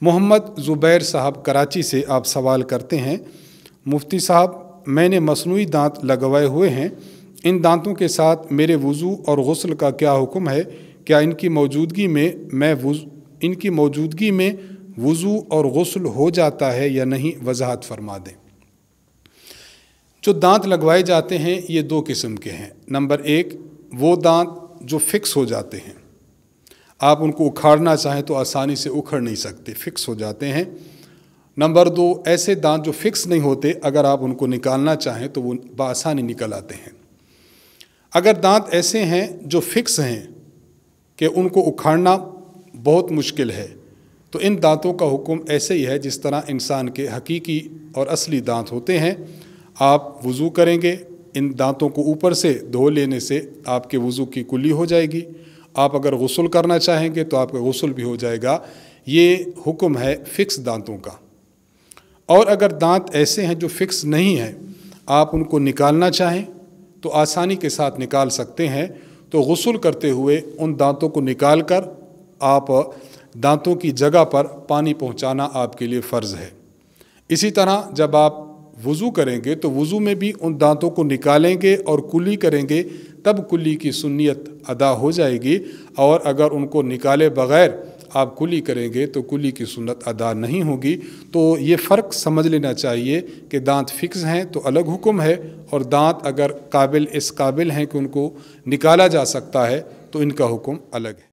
मोहम्मद ज़ुबैर साहब कराची से आप सवाल करते हैं, मुफ्ती साहब मैंने मसनूई दांत लगवाए हुए हैं, इन दांतों के साथ मेरे वज़ू और गुस्ल का क्या हुक्म है? क्या इनकी मौजूदगी में वज़ू और गुस्ल हो जाता है या नहीं? वजाहत फरमा दें। जो दांत लगवाए जाते हैं ये दो किस्म के हैं। नंबर एक, वो दांत जो फिक्स हो जाते हैं, आप उनको उखाड़ना चाहें तो आसानी से उखड़ नहीं सकते, फिक्स हो जाते हैं। नंबर दो, ऐसे दांत जो फिक्स नहीं होते, अगर आप उनको निकालना चाहें तो वो बआसानी निकल आते हैं। अगर दांत ऐसे हैं जो फिक्स हैं कि उनको उखाड़ना बहुत मुश्किल है, तो इन दांतों का हुक्म ऐसे ही है जिस तरह इंसान के हकीकी और असली दांत होते हैं। आप वज़ू करेंगे, इन दांतों को ऊपर से धो लेने से आपके वज़ू की कुल्ली हो जाएगी। आप अगर गुस्ल करना चाहेंगे तो आपका गुस्ल भी हो जाएगा। ये हुक्म है फिक्स दांतों का। और अगर दांत ऐसे हैं जो फिक्स नहीं हैं, आप उनको निकालना चाहें तो आसानी के साथ निकाल सकते हैं। तो गुस्ल करते हुए उन दांतों को निकाल कर आप दांतों की जगह पर पानी पहुंचाना आपके लिए फ़र्ज़ है। इसी तरह जब आप वज़ू करेंगे तो वज़ू में भी उन दांतों को निकालेंगे और कुल्ली करेंगे, तब कुल्ली की सुन्नियत अदा हो जाएगी। और अगर उनको निकाले बग़ैर आप कुल्ली करेंगे तो कुल्ली की सुन्नत अदा नहीं होगी। तो ये फ़र्क समझ लेना चाहिए कि दांत फिक्स हैं तो अलग हुक्म है, और दांत अगर इस काबिल हैं कि उनको निकाला जा सकता है तो इनका हुक्म अलग है।